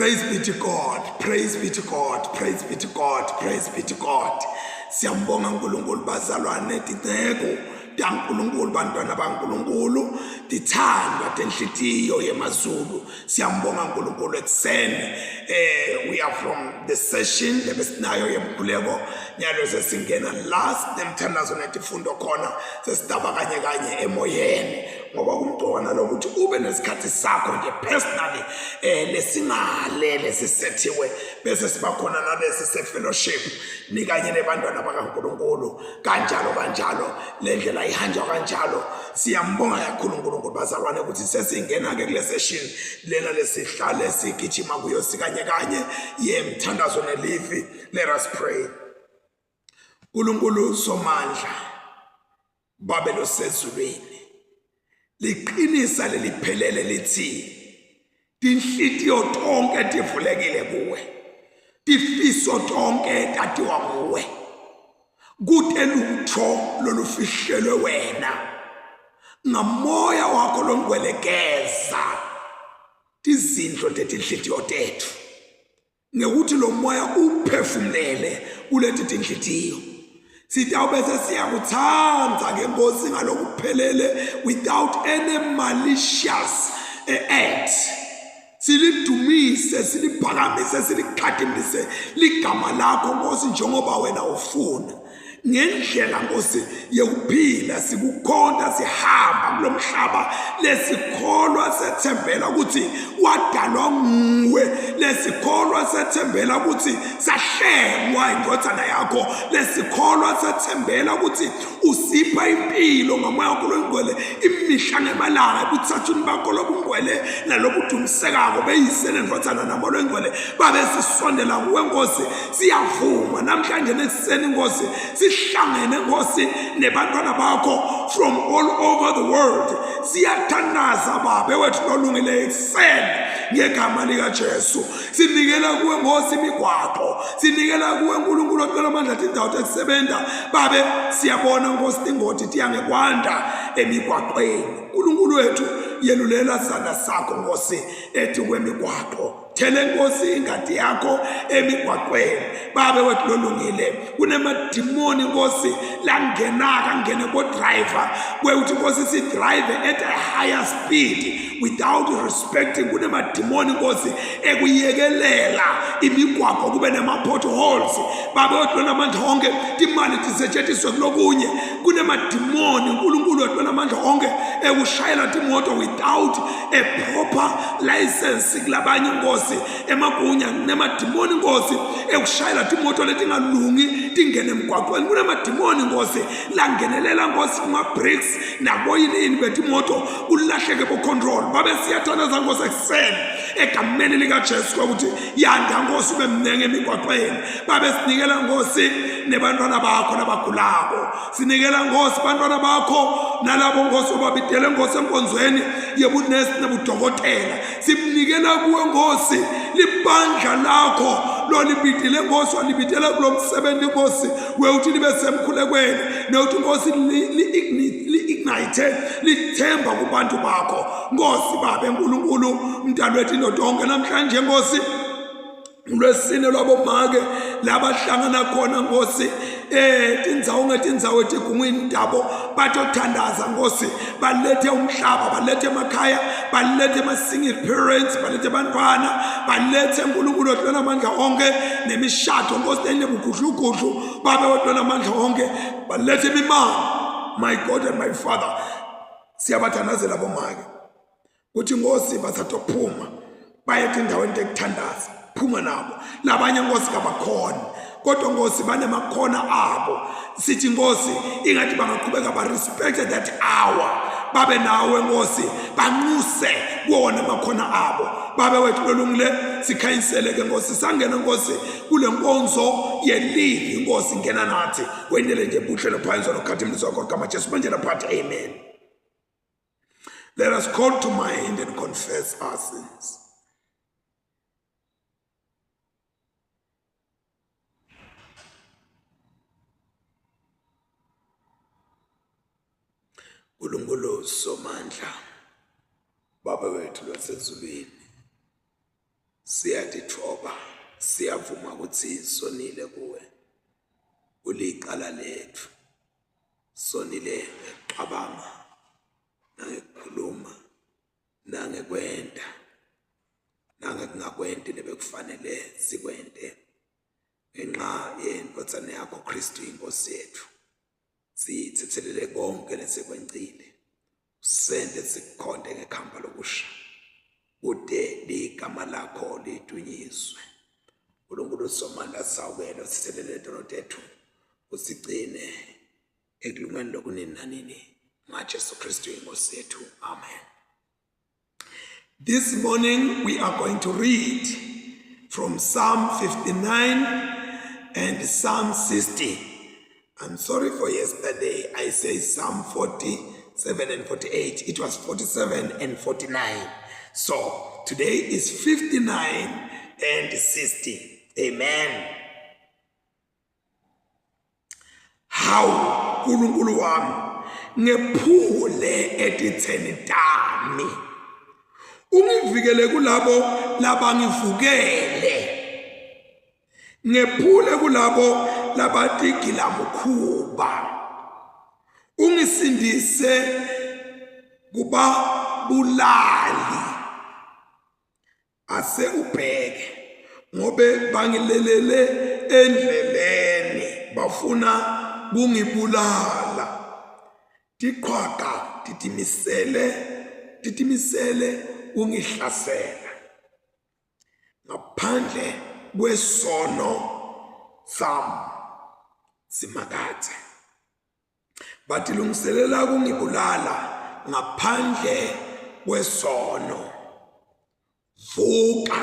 Praise be to God, praise be to God, praise be to God, praise be to God. Siyambonga uNkulunkulu bazalwane titheko taNkulunkulu bantwana baNkulunkulu dithandwa tenhlitiyo yemaZulu. Siyambonga uNkulunkulu ekseni. We are from the session lebesinayo yemkhuleko nyalo sesingena last nemthandazo netifundo khona sesidaba kanye emoyeni ngoba umntwana lokuthi ube nesikhathi sakho nje personally lesingalele sisethiwe bese siba khona nalesi se-fellowship nikanye nebantwana bakaNkulunkulu kanjalo le ndlela ihanjwa kanjalo. Siyambonga kakhulu uNkulunkulu bazalwane ukuthi sesingena ke kule session lena lesihlale sigijima kuyo sikanye yemthandazo nelivi. Let us pray. uNkulunkulu somandla Babe losezulwini liqinisa leliphelele lithi tinhlitiyo tonke tivulekile kuwe, tifiso tonke tatiwa nguwe, kute lutho lolufihlelwe wena ngamoya wakho longcwelekeza tizindlo tetinhlitiyo tethu ngekuthi lo moya uphefumlele kuleti tinhlitiyo. Sitawubese siyakuthanda ke Nkosi ngalokuphelele without any malicious act. Silidumise, siliphakamise, silikhadimise ligama lakho Nkosi njengoba wena ufuna. Ngendlela Nkosi yokuphila sikukhonda sihamba kulomhlaba lesikholwa sethembela ukuthi wadalwa nguwe, lesikholwa sethembela ukuthi sahlengwa indodana yakho, lesikholwa sethembela ukuthi usipha impilo ngamoya wakho longcwele imihla ngemalanga ebuthathweni bakho lobungcwele nalobudumisekako beyisele indodana namo longcwele babe sisondela kuwe Nkosi. Siyavuma namhlanje nekuseni Nkosi sihlangene Nkosi nebantwana bakho from all over the world. Siyathandaza Babe wethu lolungile ekseni ngegama lika Jesu. Sinikela kuwe Nkosi imigwaqo, sinikela kuwe uNkulunkulu ocela amandla tindawo tekusebenta Babe. Siyabona Nkosi tingoti tiyangekwanda emigwaqweni. uNkulunkulu wethu yelulela sandla sakho Nkosi ethi kwemigwaqo, thele Nkosi ingadi yakho emigwaqweni Babe wethu lolungile. Kunemadimoni Nkosi langenaka ngene ko driver kweuthi Nkosi si drive at a higher speed without respecting. Kunemadimoni Nkosi ekuyekelela imigwaqo kube nema potholes Babe wethu namandla onke timali tisetshenziswe kulokunye. Kunemadimoni uNkulunkulu wethu namandla onke ekushayela timoto without a proper license kulabanye Nkosi emagunya. Kunemadimoni Nkosi ekushayela timoto letingalungi tingene emgwaqweni. Kunemadimoni Nkosi langenelela Nkosi kuma brakes naboyini betimoto kulahleke bo control. Babe siyathandaza Nkosi ekseni egameni lika Jesu ukuthi yanda Nkosi ube mnenge emigwaqweni. Babe sinikela Nkosi nebantwana bakho nabagulako, sinikela Nkosi bantwana bakho nalabo Nkosi obabidele Nkosi enkonzweni yebunesi nebudokotela. Simnikela kuwe Nkosi libandla lakho lolibidile Nkosi, walibidela kulomsebenzi Nkosi weuthi libe semkhulekweni newuthi Nkosi li-ignite lithemba kubantu bakho Nkosi. Babe uNkulunkulu umntana wethu inodonke namhlanje Nkosi ulwesine lwabomake labahlangana khona Nkosi tindzawo ngetindzawo etigungwini tabo batothandaza Nkosi, balethe umhlaba, balethe emakhaya, balethe ama-single parents, balethe bantwana, balethe uNkulunkulu wethu namandla onke nemishado Nkosi enebugudlugudlu Babe wethu namandla onke, balethe imimangalo. My God and my Father, siyabathandazela bomake ukuthi Nkosi bazatophuma baye ezindaweni tekuthandaza, phuma nabo. Labanye Nkosi kabakhona kodwa Nkosi banemakhona abo. Sithi Nkosi ingathi bangaqhubeka ba respect that hour babe nawe Nkosi banxuse kuwona emakhona abo. Babe wethu lolungile sikhanyisele ke Nkosi sangena Nkosi kule nkonzo yelivi Nkosi ngena nathi wendele nje buhle lophansi lokhathimliso wakho kama Jesu manje laphatha. Amen. Let us call to mind and confess our sins. uNkulunkulu somandla Baba wethu lwasezulwini, siyadithoba siyavuma ukuthi sonile kuwe uliqala lethu sonile ngekucabanga nangekukhuluma nangekwenda nangekungakwenti nebekufanele sikwente ngenxa yenkodzane yakho Kristu inkosi yethu sithethelele konke lesekwencile usende sikukhonde ngekhamba lokusha ude ligama lakho lidunyiswe uNkulunkulu somandla sawukela sithelele intolo tethu usigcine ekulungeni lokunini nanini ngaJesu Kristu inkosi yethu amen. This morning we are going to read from Psalm 59 and Psalm 60. I'm sorry for yesterday. I say Psalm 47 and 48. It was 47 and 49. So today is 59 and 60. Amen. How uNkulunkulu wami ngephule editheni tami ungivikele kulabo labangivukele ngephule kulabo labatigila mkhuba ungisindise kuba bulali ase ubheke ngobe bangilelele endleleni bafuna kungibulala diqhwaqa titimisele ungihlasela ngaphandle kwesono sam simakathe batilungiselela kungibulala ngaphandle kwesono vuka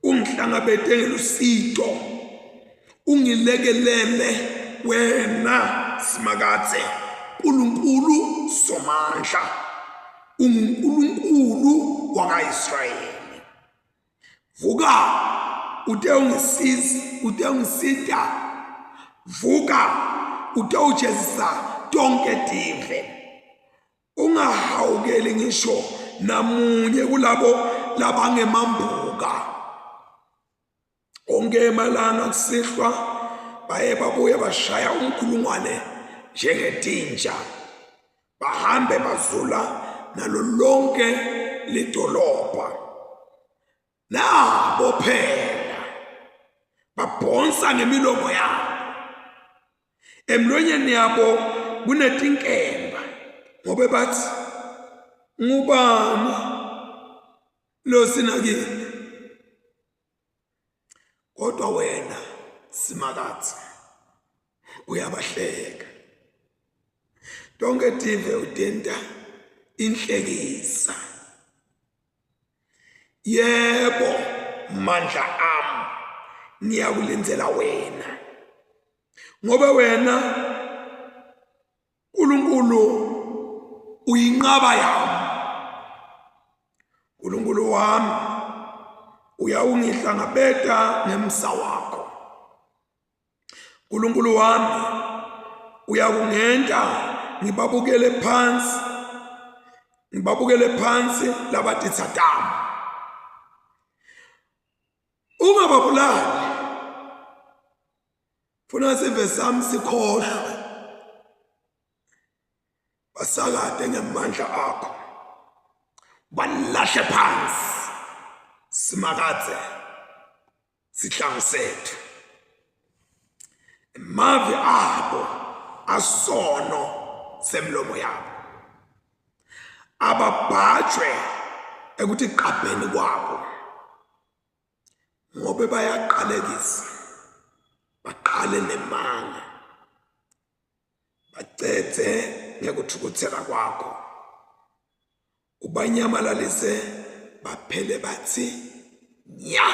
ungihlangabete ngelusito ungilekelele wena simakathe uNkulunkulu somandla uNkulunkulu wakaIsrayeli vuka ude ungisida vuka ude ujezisa tonke tive ungahawukeli ngisho namunye kulabo labangemambuka onke emalanga kusihlwa baye babuye bashaya umkhulungwane njengetinja bahambe bazula nalo lonke lidolobha nabo phela babhonsa ngemilomo yabo emlonyeni yabo kunetinkemba ngobe bathi ngubani lo sinakile kodwa wena simakathe uyabahleka tonke tive udenda inhlekisa yebo mandla ami ngiyakulenzela wena ngoba wena uNkulunkulu uyinqaba yami uNkulunkulu wami uyawungihlangabeta ngemsa wakho uNkulunkulu wami uyakungenta ngibabukele phansi labatithatama ungababulali funa sive sami sikhohlwe basakade ngemandla akho balahle phansi simakathe sihlangu sethu mavi abo asono semlomo yabo ababhajwe ekuthi qabheni kwabo ngobe bayaqalekisa baqale nemanga bacethe ngekuthukuthela kwakho ubanyamalalise baphele bathi nya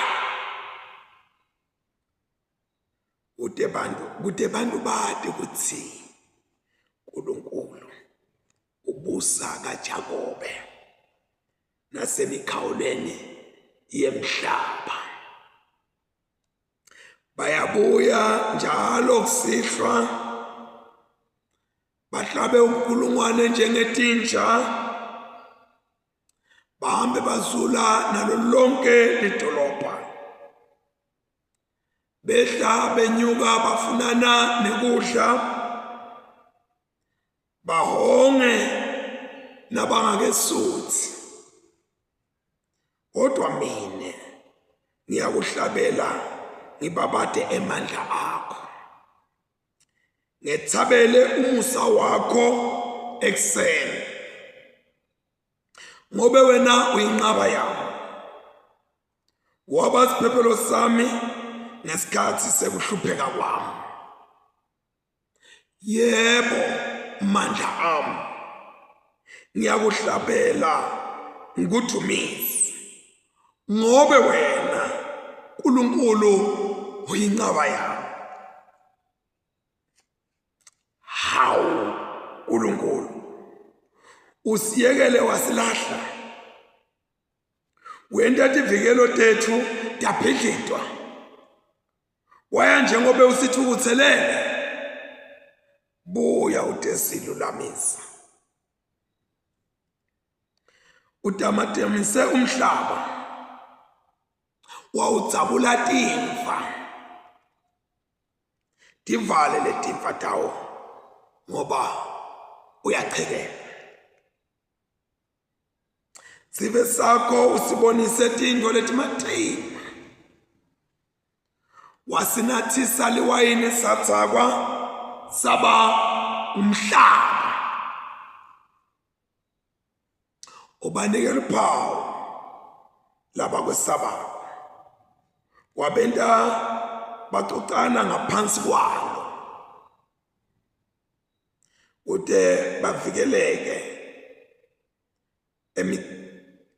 kude bantu bade kuthi uNkulunkulu ubusa kaJakobe nasemikhawuleni yemhlaba bayabuya njalo kusihlwa bahlabe umkhulungwane njengetinja bahambe bazula nalo lonke lidolobha. Behla benyuka bafunana nekudla, bahonge nabangakesuthi. Kodwa mina ngiyakuhlabela ngibabade emandla akho, ngethabele umusa wakho ekseni, ngobe wena uyinqaba yami, waba siphephelo sami ngesikhathi sekuhlupheka kwami. Yebo mandla ami, ngiyakuhlabela ngikudumise, ngobe wena uNkulunkulu uyinqaba yami. Hawu uNkulunkulu, usiyekele wasilahla, wenda tivikelo tethu taphedlitwa, waya njengobe usithukuthelele. Buya utesilulamisa, utamatemise umhlaba, wawudzabula timfa, tivale letimfa tawo ngoba uyachekela. Sive sakho usibonise tintfo letimatima, wasinathisa liwayini satsakwa saba umhlaba, ubanikela uphawu labakwesabako, wabenta bacocana ngaphansi kwalo kude bavikeleke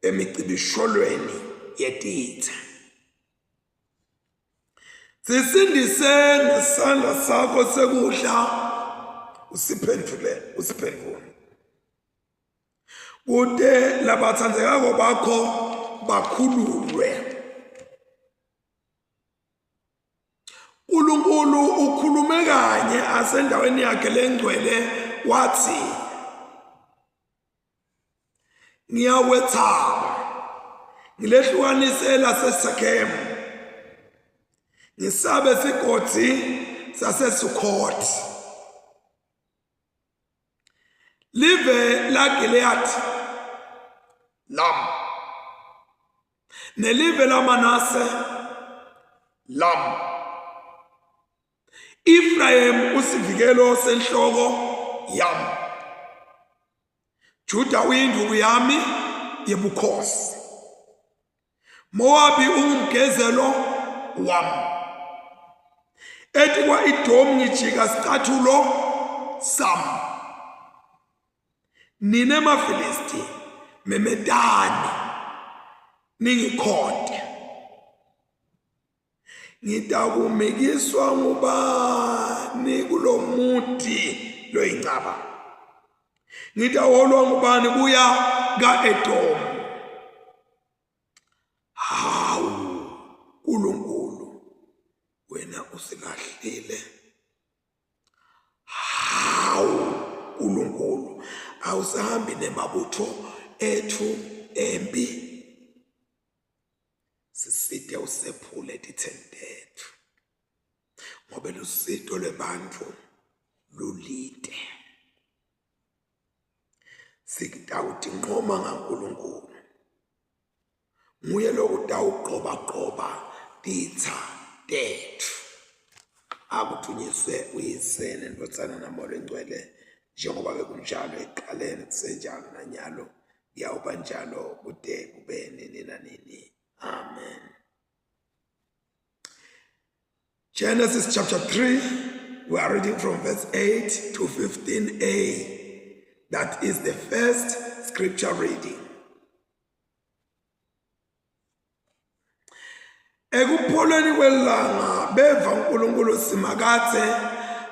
emicibisholweni yetitha. Sisindise ngesandla sakho sekudla, usiphendule kude labathandzekako bakho bakhululwe. uNkulunkulu ukhulume kanye asendaweni yakhe lengcwele wathi, ngiyawethaba ngilehlukanise laseShekhemu, ngisabe sigodi saseSukhothi. Live laGileyadi lam, nelive laManase lam. Ephraim usivikelo senhloko yami, Juda uyinduku yami yebukhosi, Moabi ungumgezelo wami, ethi kwa-Edomu ngijika sicathulo sami. Nine maFilisti memedani ningikhonde, ngitakumekiswa ngubani kulo muti loyinqaba, ngitawolwa ngubani kuya ka-Edomu. Hawu uNkulunkulu, wena usilahlile. Hawu uNkulunkulu, awusahambi nemabutho ethu embi, siside usephule titheni tethu, ngoba lusito lwebantfu lulide. Sikutawutinqoma ngaNkulunkulu, nguye lokutawugqobagqoba titha tethu. Akuthunyiswe uyise neNdodana naMoya Oyingcwele, njengoba bekunjalo ekuqaleni, kusenjalo nanyalo, kuyawuba njalo kude kube nini nanini. Amen. Genesis chapter 3, we are reading from verse 8 to 15a. That is the first scripture reading. Ekupholweni kwelanga beva uNkulunkulu simakathe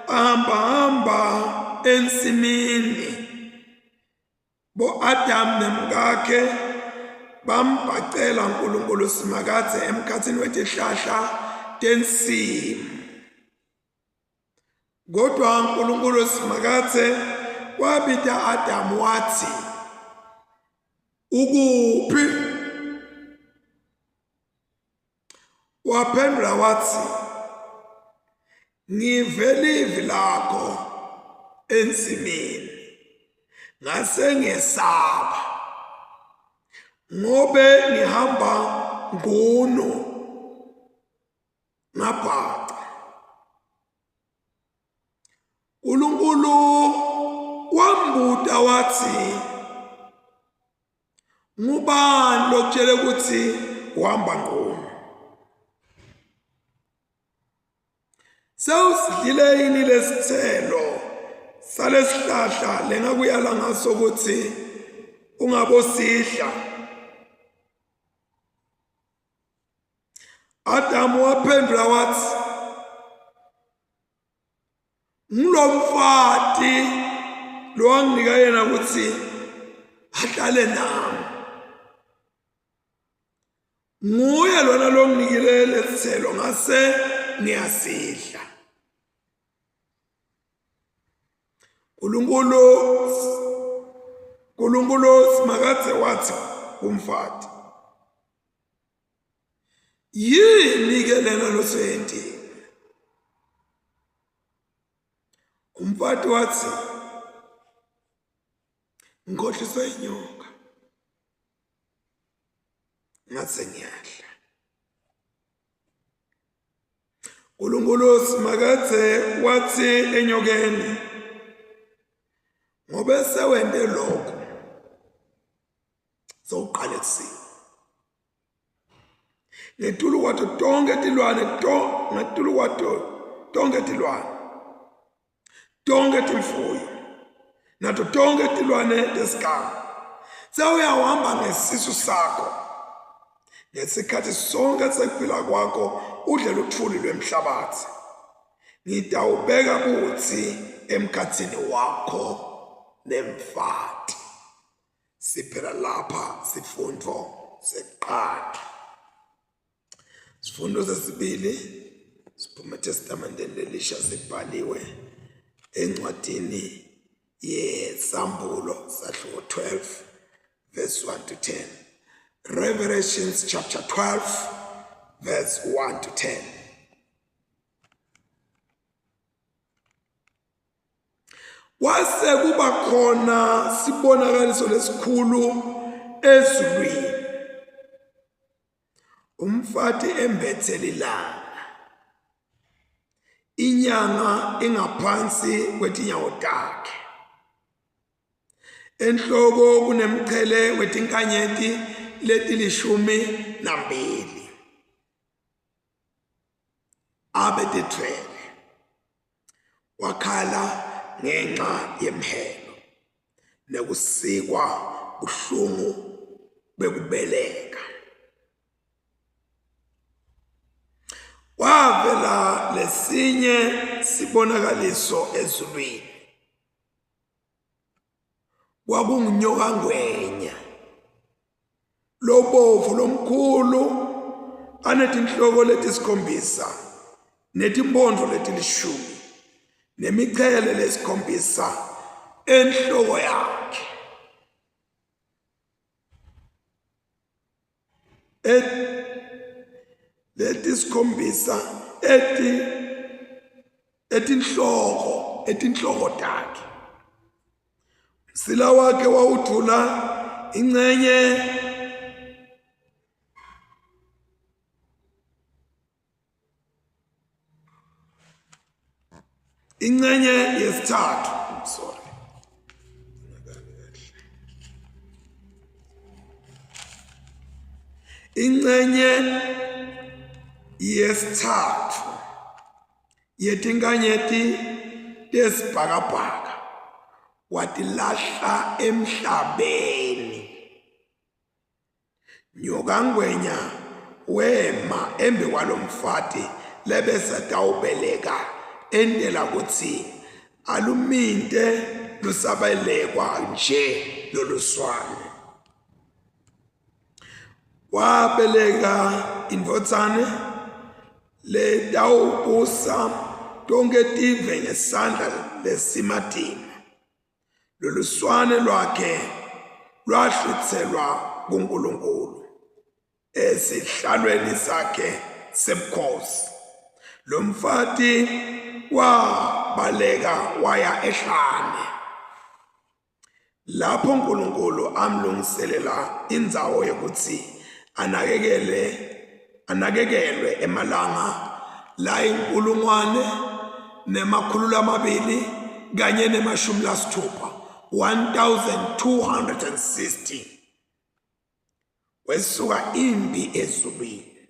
ahamba ensimini. Bo-Adam nemkakhe bambhacela uNkulunkulu simakathe emkhathini wetihlahla tensimu. Kodwa uNkulunkulu simakathe wabita Adam wathi, ukuphi? Waphendula wathi, ngivele ivi lakho ensimini, ngase ngesaba ngobe ngihamba ngunu ngabhaca. uNkulunkulu wambuza wathi, ngubani lokutshela ukuthi uhamba ngunu? Sewusidlile yini lesithelo salesihlahla lengakuyala ngaso ukuthi ungabosidla? Adamu waphendula wathi, ngilomfati lo wanginika yena ukuthi ahlale nami. Nguye lona lo nginikile lesithelo ngase ngiyasidla. uNkulunkulu simakathe wathi kumfati, yini ke lena losendini? Umfati wathi, ngikhohliswe inyoka ngase ngiyadla. uNkulunkulu simakathe wathi enyokeni, ngobe sewende lokho sowuqala ekuseni ngetulu kwato tonke tilwane tonke timfuyo nato tonke tilwane tesigaba sewuyahamba ngesisu sakho ngesikhathi sonke sekuphila kwakho udle luthuli lwemhlabathi. Ngitawubeka kuthi emkhathini wakho nemfati. Siphela lapha sifundo seqala. Sifundo sesibili siphuma eTestamenteni Elisha sibhaliwe encwadini yeSambulo sahluko 12 verse 1 to 10. Revelations chapter 12 verse 1 to 10. Wase kuba khona sibonakaliso lesikhulu ezulwini, umfati embethele ilanga, inyanga ingaphansi kwetinyawo takhe, enhloko kunemqhele wetinkanyeti letilishumi-2 abetithwele. Wakhala ngenxa yemhelo nekusikwa buhlungu bekubeleka. Wavela lesinye sibonakaliso ezulwini, kwakungunyoka ngwenya lobovu lomkhulu anetinhloko letisikhombisa netimpondo letilishumi nemiqhele lesikhombisa enhloko yakhe. Letisikhombisa etinhloko takhe. Umsila wakhe wawuthula ingcenye yesithathu. Ingcenye yesithathu yetinkanyeti tesibhakabhaka watilahla emhlabeni. Nyoka ngwenya wema embi kwalomfati lebese tawubeleka endela kuthi aluminte lusabelekwa nje loluswane. Wabeleka indvodzane letawubusa tonke tive ngesandla lesimatima. Loluswane lwakhe lwahlutselwa kuNkulunkulu esihlalweni sakhe sebukhosi. Lo mfati wabaleka waya ehlane lapho uNkulunkulu amlungiselela indzawo yokuthi anakekelwe emalanga la 1,260 kanye nemashumi lasithupha 1260 wesuka impi ezulwini.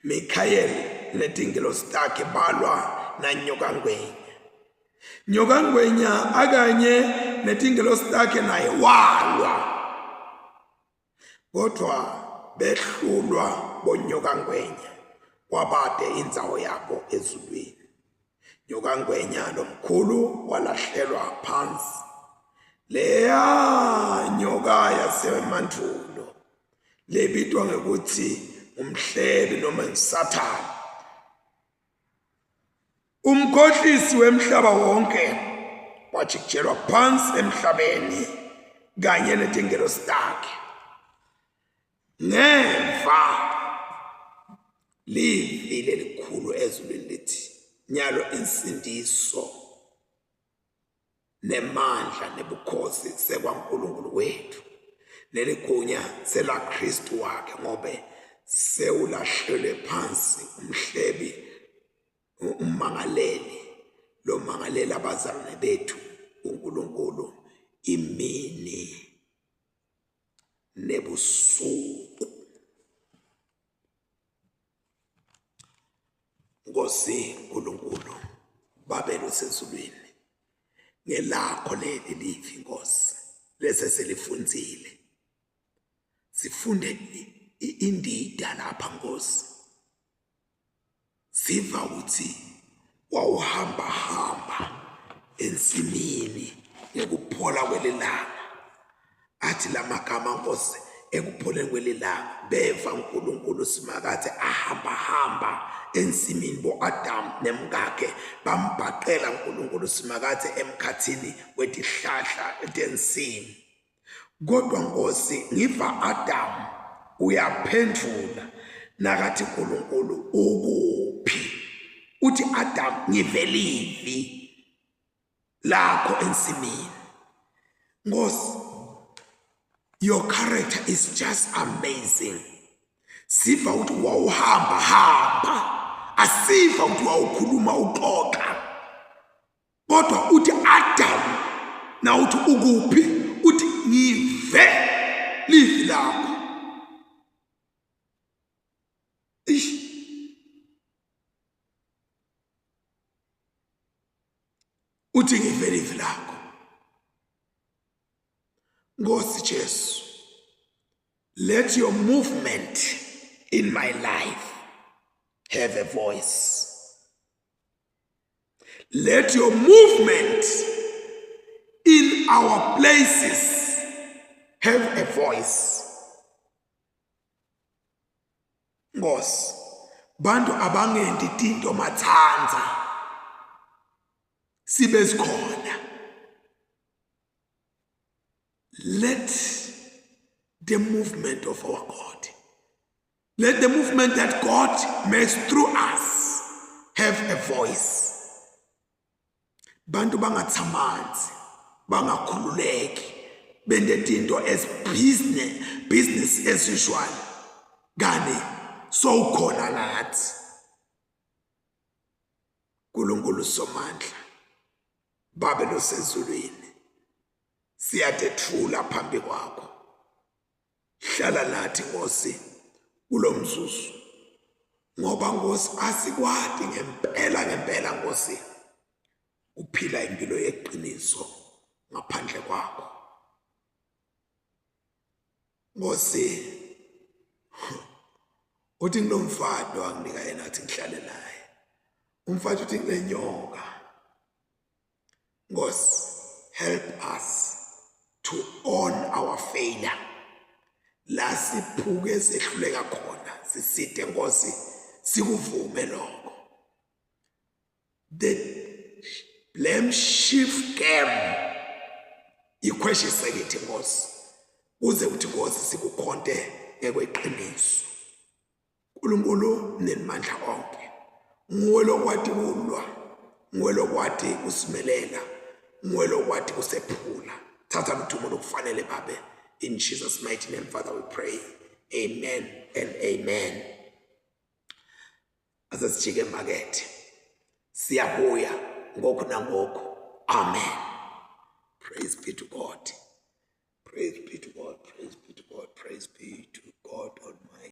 Michael netingelosi takhe balwa naNyokangwenya. Nyokangwenya akanye netingelosi takhe naye walwa, kodwa behlulwa boNyokangwenya wabade indzawo yabo ezulwini. Nyokangwenya nomkhulu walahlelwa phansi. Leya nyoka yasemandulo lebitwa ngokuthi umhlebi noma uSathane, umkhohlisi wemhlaba wonke, wajikijelwa phansi emhlabeni kanye netingelosi takhe. Ngemva livile likhulu ezulwini lithi, nyalo insindiso nemandla nebukhosi sekwaNkulunkulu wethu neligunya selaKristu wakhe, ngobe sewulahlelwe phansi umhlebi umangaleli lo mangalela abazalwane bethu uNkulunkulu imini nebusuku. Nkosi uNkulunkulu, Babelo sezulwini, ngelakho leli livi Nkosi leseselifundzile, sifunde indida lapha Nkosi. Siva ukuthi wawuhamba ensimini ngekuphola kwelilanga, athi lamagama Nkosi ekupholeni kwelilanga beva uNkulunkulu simakathi ahamba ensimini bo-Adam nemkakhe bambhaqela uNkulunkulu simakathi emkhathini wetihlahla tensimi. Kodwa Nkosi ngiva Adam uyaphendula nakathi uNkulunkulu ukuphi? Uthi Adam ngivelivi lakho ensimini. Nkosi, your character is just amazing. Siva ukuthi wawuhamba, asiva ukuthi wawukhuluma uxoxa, kodwa uthi Adam na uthi ukuphi? Uthi ngive livi lakho. Uthi ngive livi lakho. Nkosi Jesu, let your movement in my life have a voice. Let your movement in our places have a voice. Nkosi, bantu abangendi tinto mathanza sibe sikhona. Let the movement of our God, let the movement that God makes through us have a voice. Bantu bangatsamanzi, bangakhululeki, bende tinto as business as usual. Gani so khona nathi. Nkulunkulu somandla, Babelo sezulwini, siyatethula phambi kwakho. Hlala nathi Nkosi kulomzuzu, ngoba Nkosi asikwadi ngempela Nkosi uphila impilo yeqiniso ngaphandle kwakho. Nkosi, uthi ngilomfati wanginika yena athi ngihlale naye. Umfati uthi ngilenyoka. Nkosi, help us to own our failure. La siphuke sehluleka khona siside Nkosi sikuvume lokho. The blame shift game ikhweshisekile Nkosi. uze uthi Nkosi sikukhonte ngekweqiniso. uNkulunkulu nenimandla onke, nguwe lokwathi kulwa, nguwe lokwathi kusimelela, nguwe lokwathi kusephula. Thatha luthumo lokufanele Babe, in Jesus' mighty name, Father, we pray. Amen and amen. Asesijike emakethe, siyabuya ngoku nangoku. Amen. Praise be to God. Praise be to God. Praise be to God. Praise be to God Almighty.